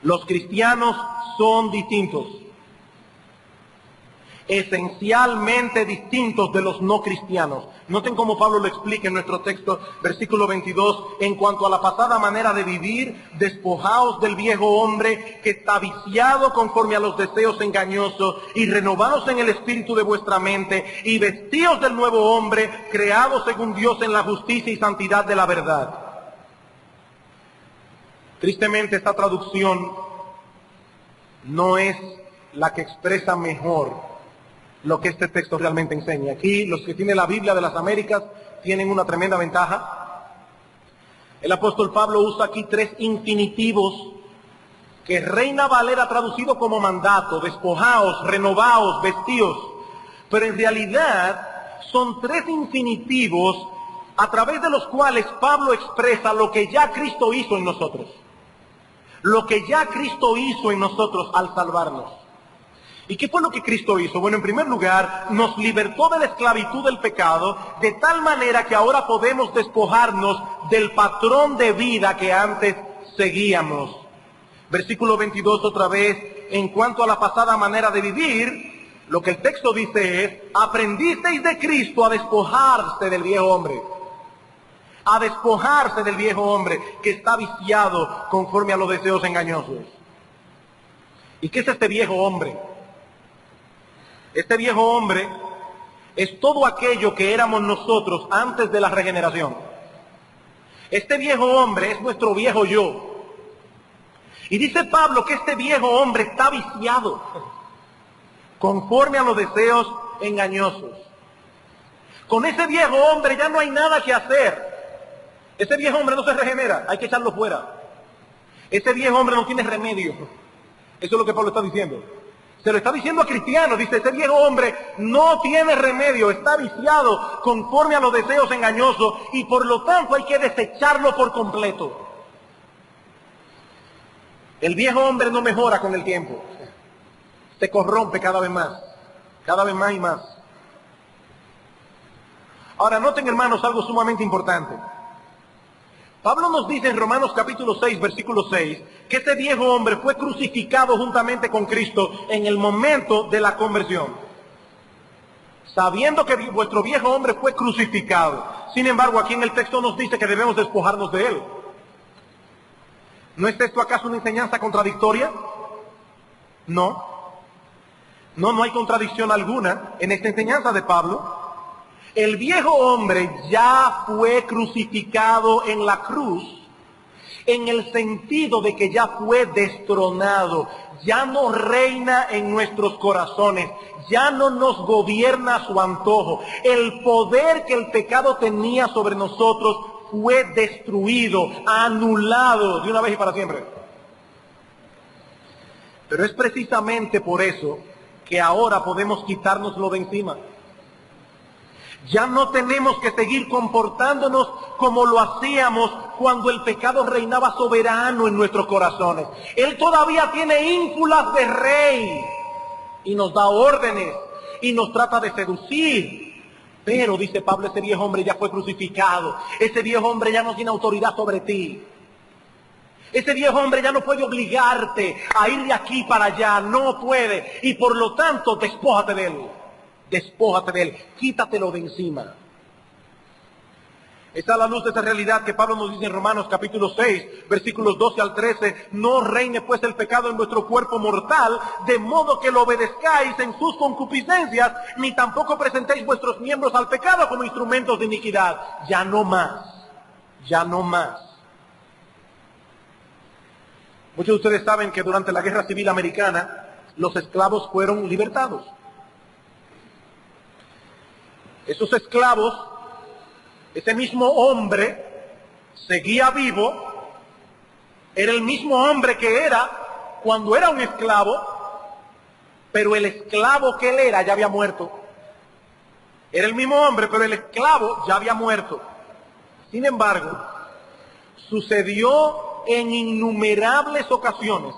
Los cristianos son distintos, esencialmente distintos de los no cristianos. Noten cómo Pablo lo explica en nuestro texto, versículo 22, en cuanto a la pasada manera de vivir, despojaos del viejo hombre que está viciado conforme a los deseos engañosos y renovaos en el espíritu de vuestra mente y vestíos del nuevo hombre, creado según Dios en la justicia y santidad de la verdad. Tristemente esta traducción no es la que expresa mejor lo que este texto realmente enseña. Aquí los que tienen la Biblia de las Américas tienen una tremenda ventaja. El apóstol Pablo usa aquí tres infinitivos que Reina Valera ha traducido como mandato: despojaos, renovaos, vestíos. Pero en realidad son tres infinitivos a través de los cuales Pablo expresa lo que ya Cristo hizo en nosotros. Lo que ya Cristo hizo en nosotros al salvarnos. ¿Y qué fue lo que Cristo hizo? Bueno, en primer lugar, nos libertó de la esclavitud del pecado, de tal manera que ahora podemos despojarnos del patrón de vida que antes seguíamos. Versículo 22 otra vez, en cuanto a la pasada manera de vivir, lo que el texto dice es, aprendisteis de Cristo a despojarse del viejo hombre. A despojarse del viejo hombre que está viciado conforme a los deseos engañosos. ¿Y qué es este viejo hombre? Este viejo hombre es todo aquello que éramos nosotros antes de la regeneración. Este viejo hombre es nuestro viejo yo. Y dice Pablo que este viejo hombre está viciado conforme a los deseos engañosos. Con ese viejo hombre ya no hay nada que hacer. Ese viejo hombre no se regenera, hay que echarlo fuera. Ese viejo hombre no tiene remedio. Eso es lo que Pablo está diciendo. Se lo está diciendo a cristianos, dice, ese viejo hombre no tiene remedio, está viciado conforme a los deseos engañosos y por lo tanto hay que desecharlo por completo. El viejo hombre no mejora con el tiempo, se corrompe cada vez más y más. Ahora noten, hermanos, algo sumamente importante. Pablo nos dice en Romanos capítulo 6, versículo 6, que ese viejo hombre fue crucificado juntamente con Cristo en el momento de la conversión. Sabiendo que vuestro viejo hombre fue crucificado. Sin embargo, aquí en el texto nos dice que debemos despojarnos de él. ¿No es esto acaso una enseñanza contradictoria? No. No hay contradicción alguna en esta enseñanza de Pablo. El viejo hombre ya fue crucificado en la cruz, en el sentido de que ya fue destronado, ya no reina en nuestros corazones, ya no nos gobierna a su antojo. El poder que el pecado tenía sobre nosotros fue destruido, anulado de una vez y para siempre. Pero es precisamente por eso que ahora podemos quitárnoslo de encima. Ya no tenemos que seguir comportándonos como lo hacíamos cuando el pecado reinaba soberano en nuestros corazones. Él todavía tiene ínfulas de rey y nos da órdenes y nos trata de seducir. Pero, dice Pablo, ese viejo hombre ya fue crucificado. Ese viejo hombre ya no tiene autoridad sobre ti. Ese viejo hombre ya no puede obligarte a ir de aquí para allá. No puede. Y por lo tanto, despójate de él. Despójate de él. Quítatelo de encima. Está a la luz de esa realidad que Pablo nos dice en Romanos capítulo 6, versículos 12 al 13. No reine pues el pecado en vuestro cuerpo mortal, de modo que lo obedezcáis en sus concupiscencias, ni tampoco presentéis vuestros miembros al pecado como instrumentos de iniquidad. Ya no más. Ya no más. Muchos de ustedes saben que durante la Guerra Civil Americana, los esclavos fueron libertados. Esos esclavos, ese mismo hombre seguía vivo, era el mismo hombre que era cuando era un esclavo, pero el esclavo que él era ya había muerto. Era el mismo hombre, pero el esclavo ya había muerto. Sin embargo, sucedió en innumerables ocasiones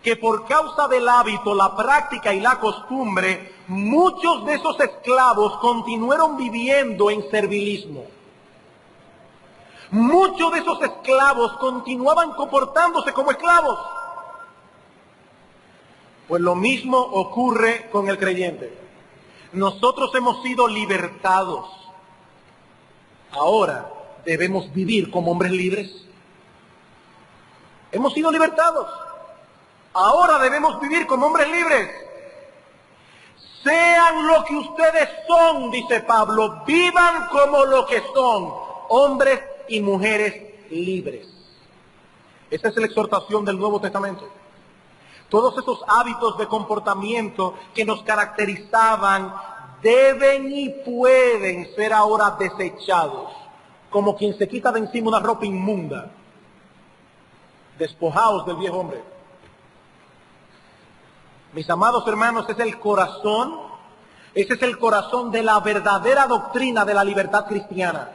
que por causa del hábito, la práctica y la costumbre, muchos de esos esclavos continuaron viviendo en servilismo. Muchos de esos esclavos continuaban comportándose como esclavos. Pues lo mismo ocurre con el creyente. Nosotros hemos sido libertados. Ahora debemos vivir como hombres libres. Hemos sido libertados. Ahora debemos vivir como hombres libres. Sean lo que ustedes son, dice Pablo, vivan como lo que son, hombres y mujeres libres. Esa es la exhortación del Nuevo Testamento. Todos esos hábitos de comportamiento que nos caracterizaban deben y pueden ser ahora desechados, como quien se quita de encima una ropa inmunda. Despojaos del viejo hombre. Mis amados hermanos, ese es el corazón de la verdadera doctrina de la libertad cristiana.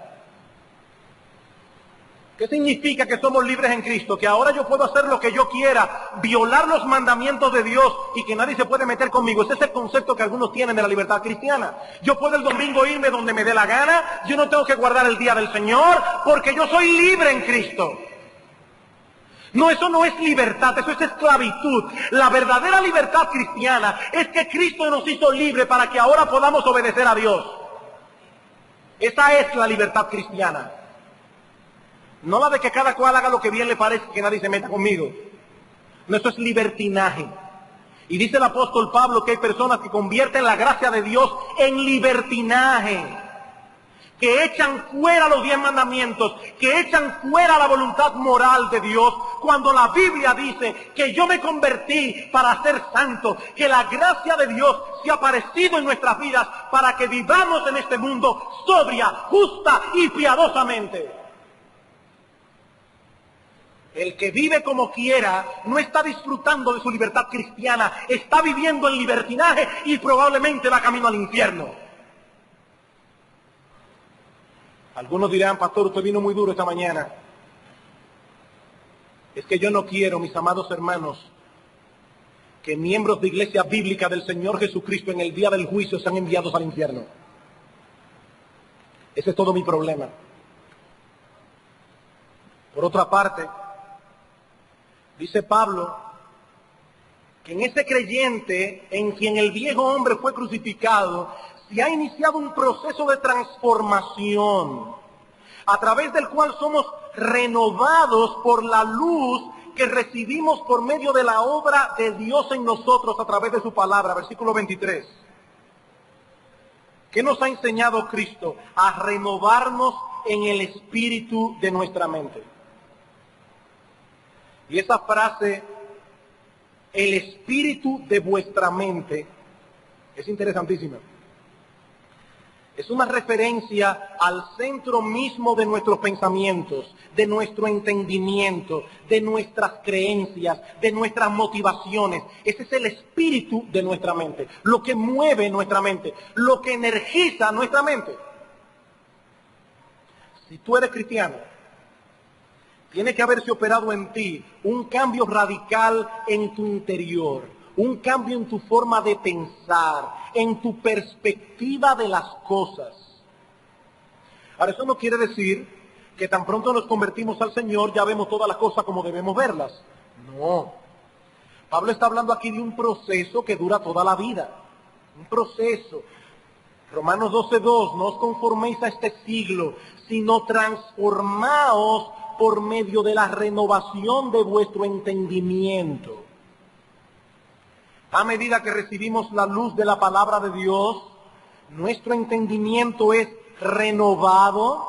¿Qué significa que somos libres en Cristo? Que ahora yo puedo hacer lo que yo quiera, violar los mandamientos de Dios y que nadie se puede meter conmigo. Ese es el concepto que algunos tienen de la libertad cristiana. Yo puedo el domingo irme donde me dé la gana, yo no tengo que guardar el día del Señor porque yo soy libre en Cristo. No, eso no es libertad, eso es esclavitud. La verdadera libertad cristiana es que Cristo nos hizo libre para que ahora podamos obedecer a Dios. Esa es la libertad cristiana. No la de que cada cual haga lo que bien le parece, que nadie se meta conmigo. No, eso es libertinaje. Y dice el apóstol Pablo que hay personas que convierten la gracia de Dios en libertinaje, que echan fuera los 10 mandamientos, que echan fuera la voluntad moral de Dios, cuando la Biblia dice que yo me convertí para ser santo, que la gracia de Dios se ha aparecido en nuestras vidas para que vivamos en este mundo sobria, justa y piadosamente. El que vive como quiera no está disfrutando de su libertad cristiana, está viviendo en libertinaje y probablemente va camino al infierno. Algunos dirán, pastor, usted vino muy duro esta mañana. Es que yo no quiero, mis amados hermanos, que miembros de iglesia bíblica del Señor Jesucristo en el día del juicio sean enviados al infierno. Ese es todo mi problema. Por otra parte, dice Pablo que en ese creyente en quien el viejo hombre fue crucificado, se ha iniciado un proceso de transformación, a través del cual somos renovados por la luz que recibimos por medio de la obra de Dios en nosotros a través de su palabra. Versículo 23. ¿Qué nos ha enseñado Cristo? A renovarnos en el espíritu de nuestra mente. Y esa frase, el espíritu de vuestra mente, es interesantísima. Es una referencia al centro mismo de nuestros pensamientos, de nuestro entendimiento, de nuestras creencias, de nuestras motivaciones. Ese es el espíritu de nuestra mente, lo que mueve nuestra mente, lo que energiza nuestra mente. Si tú eres cristiano, tiene que haberse operado en ti un cambio radical en tu interior, un cambio en tu forma de pensar, en tu perspectiva de las cosas. Ahora, eso no quiere decir que tan pronto nos convertimos al Señor ya vemos todas las cosas como debemos verlas. No. Pablo está hablando aquí de un proceso que dura toda la vida. Un proceso. Romanos 12:2, no os conforméis a este siglo, sino transformaos por medio de la renovación de vuestro entendimiento. A medida que recibimos la luz de la palabra de Dios, nuestro entendimiento es renovado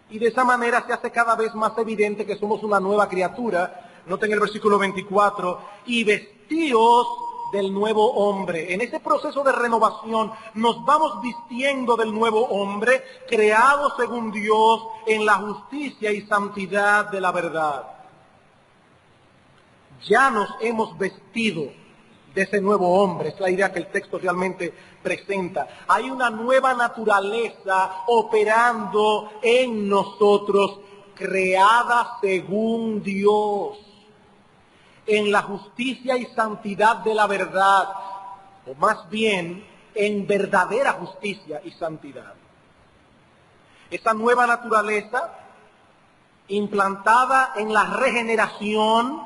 y de esa manera se hace cada vez más evidente que somos una nueva criatura. Noten el versículo 24, y vestíos del nuevo hombre. En ese proceso de renovación nos vamos vistiendo del nuevo hombre, creado según Dios en la justicia y santidad de la verdad. Ya nos hemos vestido de ese nuevo hombre, es la idea que el texto realmente presenta. Hay una nueva naturaleza operando en nosotros, creada según Dios, en la justicia y santidad de la verdad, o más bien, en verdadera justicia y santidad. Esa nueva naturaleza, implantada en la regeneración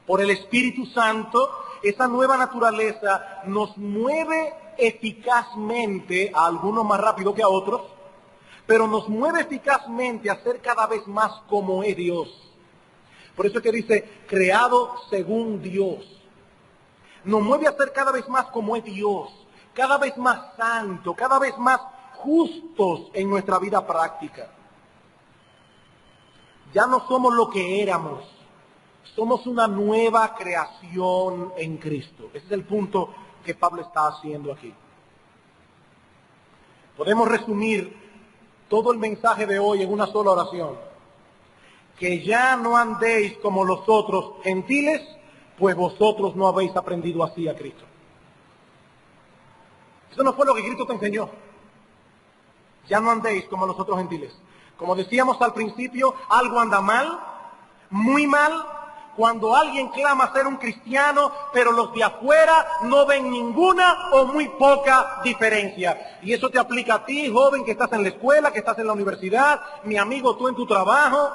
por el Espíritu Santo, esa nueva naturaleza nos mueve eficazmente, a algunos más rápido que a otros, pero nos mueve eficazmente a ser cada vez más como es Dios. Por eso es que dice, creado según Dios. Nos mueve a ser cada vez más como es Dios, cada vez más santo, cada vez más justos en nuestra vida práctica. Ya no somos lo que éramos. Somos una nueva creación en Cristo. Ese es el punto que Pablo está haciendo aquí. Podemos resumir todo el mensaje de hoy en una sola oración. Que ya no andéis como los otros gentiles, pues vosotros no habéis aprendido así a Cristo. Eso no fue lo que Cristo te enseñó. Ya no andéis como los otros gentiles. Como decíamos al principio, algo anda mal, muy mal, cuando alguien clama ser un cristiano, pero los de afuera no ven ninguna o muy poca diferencia. Y eso te aplica a ti, joven, que estás en la escuela, que estás en la universidad, mi amigo, tú en tu trabajo,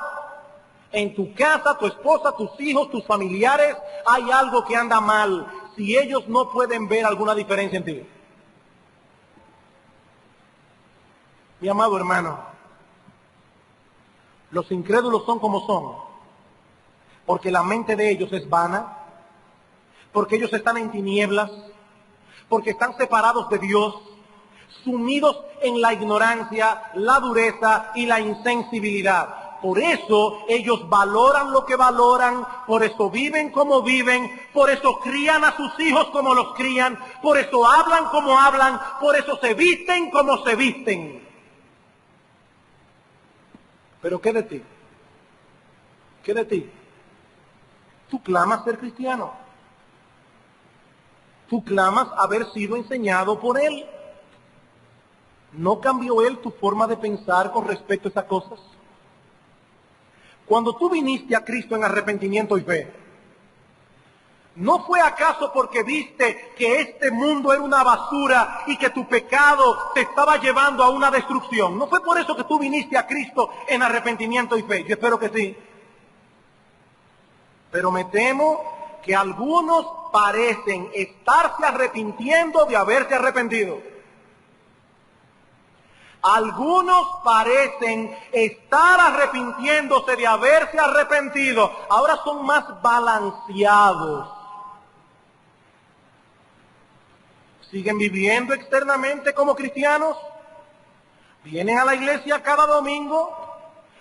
en tu casa, tu esposa, tus hijos, tus familiares. Hay algo que anda mal si ellos no pueden ver alguna diferencia en ti. Mi amado hermano, los incrédulos son como son, porque la mente de ellos es vana, porque ellos están en tinieblas, porque están separados de Dios, sumidos en la ignorancia, la dureza y la insensibilidad. Por eso ellos valoran lo que valoran, por eso viven como viven, por eso crían a sus hijos como los crían, por eso hablan como hablan, por eso se visten como se visten. Pero ¿qué de ti? ¿Qué de ti? Tú clamas ser cristiano. Tú clamas haber sido enseñado por Él. ¿No cambió Él tu forma de pensar con respecto a esas cosas? Cuando tú viniste a Cristo en arrepentimiento y fe, ¿no fue acaso porque viste que este mundo era una basura y que tu pecado te estaba llevando a una destrucción? ¿No fue por eso que tú viniste a Cristo en arrepentimiento y fe? Yo espero que sí. Pero me temo que algunos parecen estarse arrepintiendo de haberse arrepentido. Algunos parecen estar arrepintiéndose de haberse arrepentido. Ahora son más balanceados. Siguen viviendo externamente como cristianos. Vienen a la iglesia cada domingo.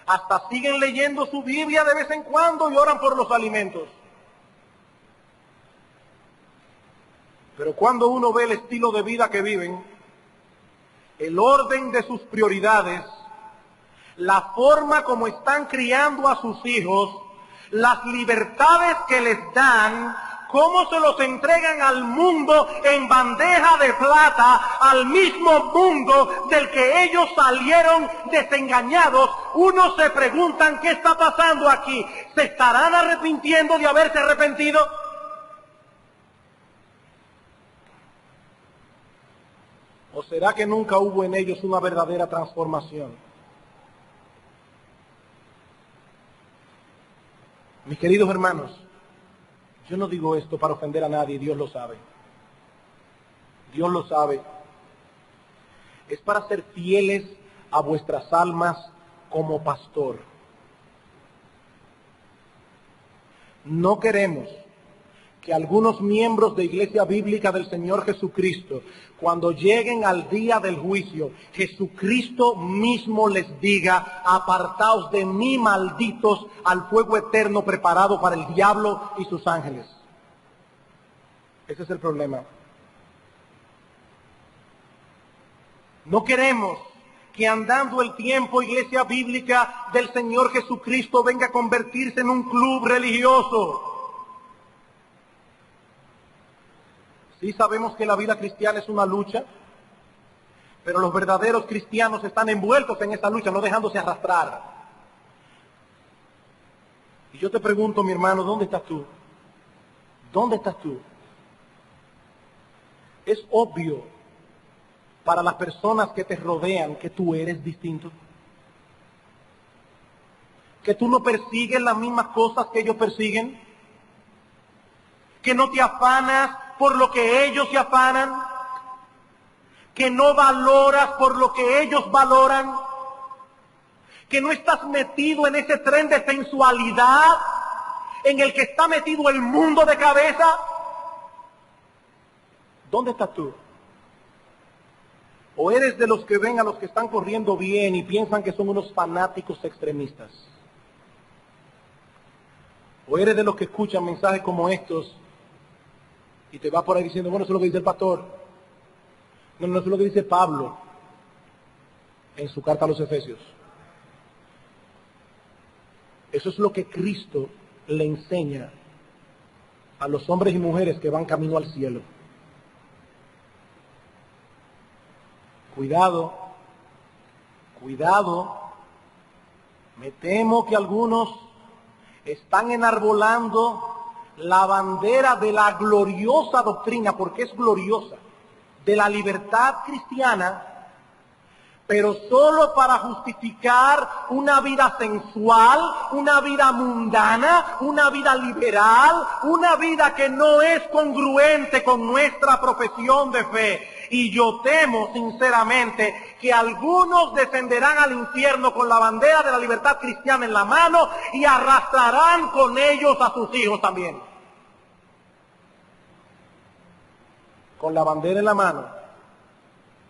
Hasta siguen leyendo su Biblia de vez en cuando y oran por los alimentos. Pero cuando uno ve el estilo de vida que viven, el orden de sus prioridades, la forma como están criando a sus hijos, las libertades que les dan, cómo se los entregan al mundo en bandeja de plata, al mismo mundo del que ellos salieron desengañados. Unos se preguntan qué está pasando aquí. ¿Se estarán arrepintiendo de haberse arrepentido? ¿O será que nunca hubo en ellos una verdadera transformación? Mis queridos hermanos, yo no digo esto para ofender a nadie, Dios lo sabe. Dios lo sabe. Es para ser fieles a vuestras almas como pastor. No queremos que algunos miembros de Iglesia Bíblica del Señor Jesucristo, cuando lleguen al día del juicio, Jesucristo mismo les diga: apartaos de mí, malditos, al fuego eterno preparado para el diablo y sus ángeles. Ese es el problema. No queremos que andando el tiempo Iglesia Bíblica del Señor Jesucristo venga a convertirse en un club religioso. Sí sabemos que la vida cristiana es una lucha, pero los verdaderos cristianos están envueltos en esa lucha, no dejándose arrastrar. Y yo te pregunto, mi hermano, ¿dónde estás tú? ¿Dónde estás tú? Es obvio para las personas que te rodean que tú eres distinto, que tú no persigues las mismas cosas que ellos persiguen, que no te afanas por lo que ellos se afanan, que no valoras por lo que ellos valoran, que no estás metido en ese tren de sensualidad en el que está metido el mundo de cabeza. ¿Dónde estás tú? ¿O eres de los que ven a los que están corriendo bien y piensan que son unos fanáticos extremistas? ¿O eres de los que escuchan mensajes como estos y te va por ahí diciendo, bueno, eso es lo que dice el pastor? No, eso es lo que dice Pablo en su carta a los Efesios. Eso es lo que Cristo le enseña a los hombres y mujeres que van camino al cielo. Cuidado, cuidado. Me temo que algunos están enarbolando la bandera de la gloriosa doctrina, porque es gloriosa, de la libertad cristiana, pero solo para justificar una vida sensual, una vida mundana, una vida liberal, una vida que no es congruente con nuestra profesión de fe. Y yo temo sinceramente que algunos descenderán al infierno con la bandera de la libertad cristiana en la mano y arrastrarán con ellos a sus hijos también. Con la bandera en la mano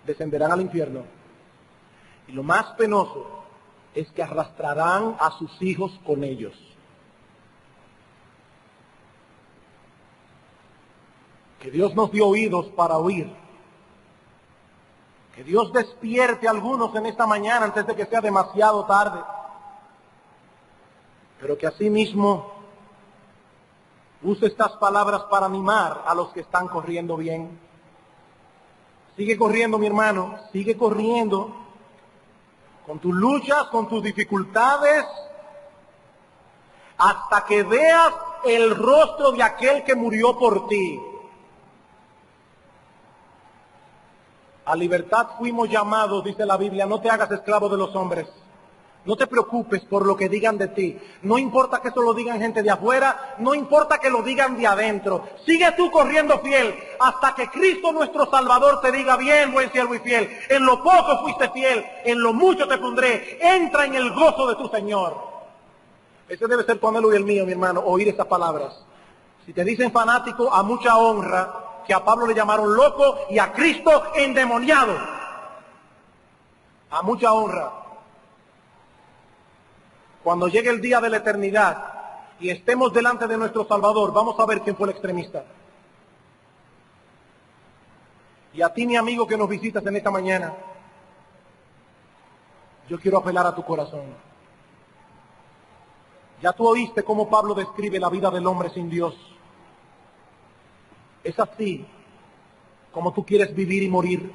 descenderán al infierno. Y lo más penoso es que arrastrarán a sus hijos con ellos. Que Dios nos dio oídos para oír. Que Dios despierte a algunos en esta mañana antes de que sea demasiado tarde. Pero que asimismo use estas palabras para animar a los que están corriendo bien. Sigue corriendo, mi hermano, sigue corriendo. Con tus luchas, con tus dificultades, hasta que veas el rostro de aquel que murió por ti. A libertad fuimos llamados, dice la Biblia, no te hagas esclavo de los hombres. No te preocupes por lo que digan de ti. No importa que eso lo digan gente de afuera, no importa que lo digan de adentro. Sigue tú corriendo fiel hasta que Cristo nuestro Salvador te diga, bien, buen siervo y fiel. En lo poco fuiste fiel, en lo mucho te pondré. Entra en el gozo de tu Señor. Ese debe ser tu anhelo y el mío, mi hermano, oír estas palabras. Si te dicen fanático, a mucha honra, que a Pablo le llamaron loco y a Cristo endemoniado. A mucha honra. Cuando llegue el día de la eternidad y estemos delante de nuestro Salvador, vamos a ver quién fue el extremista. Y a ti, mi amigo que nos visitas en esta mañana, Yo quiero apelar a tu corazón. Ya tú oíste cómo Pablo describe la vida del hombre sin Dios. Es así como tú quieres vivir y morir,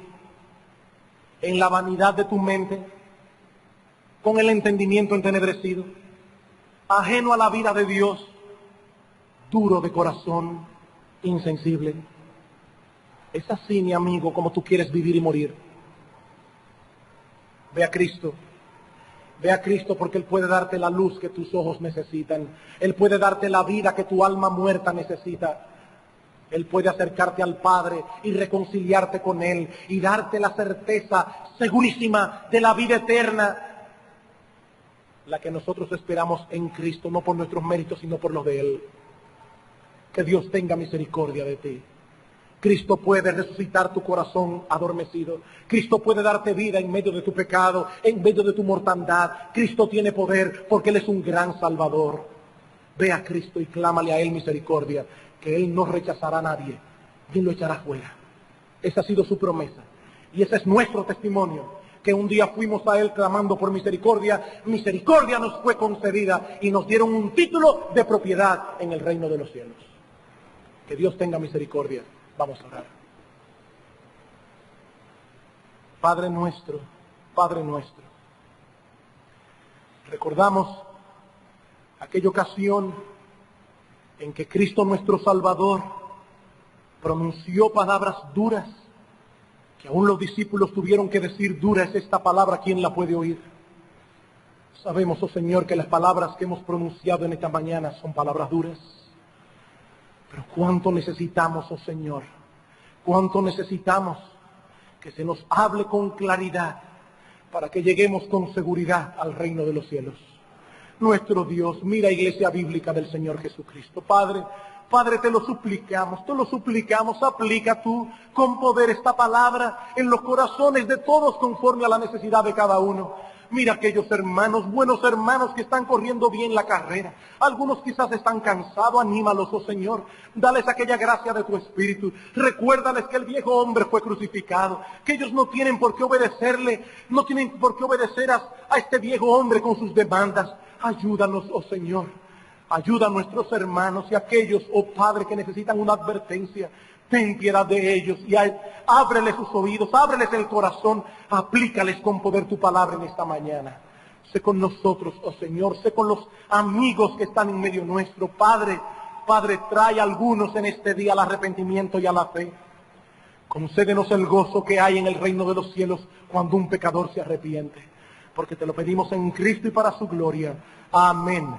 en la vanidad de tu mente, con el entendimiento entenebrecido, ajeno a la vida de Dios, duro de corazón, insensible. Es así, mi amigo, como tú quieres vivir y morir. Ve a Cristo. Ve a Cristo porque Él puede darte la luz que tus ojos necesitan. Él puede darte la vida que tu alma muerta necesita. Él puede acercarte al Padre y reconciliarte con Él y darte la certeza segurísima de la vida eterna, la que nosotros esperamos en Cristo, no por nuestros méritos, sino por los de Él. Que Dios tenga misericordia de ti. Cristo puede resucitar tu corazón adormecido. Cristo puede darte vida en medio de tu pecado, en medio de tu mortandad. Cristo tiene poder porque Él es un gran Salvador. Ve a Cristo y clámale a Él misericordia, que Él no rechazará a nadie, ni lo echará fuera. Esa ha sido su promesa. Y ese es nuestro testimonio, que un día fuimos a Él clamando por misericordia. Misericordia nos fue concedida y nos dieron un título de propiedad en el reino de los cielos. Que Dios tenga misericordia. Vamos a orar. Padre nuestro, recordamos aquella ocasión en que Cristo nuestro Salvador pronunció palabras duras, que aún los discípulos tuvieron que decir: dura es esta palabra, ¿quién la puede oír? Sabemos, oh Señor, que las palabras que hemos pronunciado en esta mañana son palabras duras. Pero cuánto necesitamos, oh Señor, cuánto necesitamos que se nos hable con claridad para que lleguemos con seguridad al reino de los cielos. Nuestro Dios, mira, iglesia bíblica del Señor Jesucristo. Padre, te lo suplicamos, aplica tú con poder esta palabra en los corazones de todos conforme a la necesidad de cada uno. Mira aquellos hermanos, buenos hermanos que están corriendo bien la carrera. Algunos quizás están cansados, anímalos, oh Señor. Dales aquella gracia de tu Espíritu. Recuérdales que el viejo hombre fue crucificado, que ellos no tienen por qué obedecerle, no tienen por qué obedecer a este viejo hombre con sus demandas. Ayúdanos, oh Señor. Ayuda a nuestros hermanos y a aquellos, oh Padre, que necesitan una advertencia. Ten piedad de ellos y ábreles sus oídos, ábreles el corazón, aplícales con poder tu palabra en esta mañana. Sé con nosotros, oh Señor, sé con los amigos que están en medio nuestro. Padre, trae a algunos en este día al arrepentimiento y a la fe. Concédenos el gozo que hay en el reino de los cielos cuando un pecador se arrepiente. Porque te lo pedimos en Cristo y para su gloria. Amén.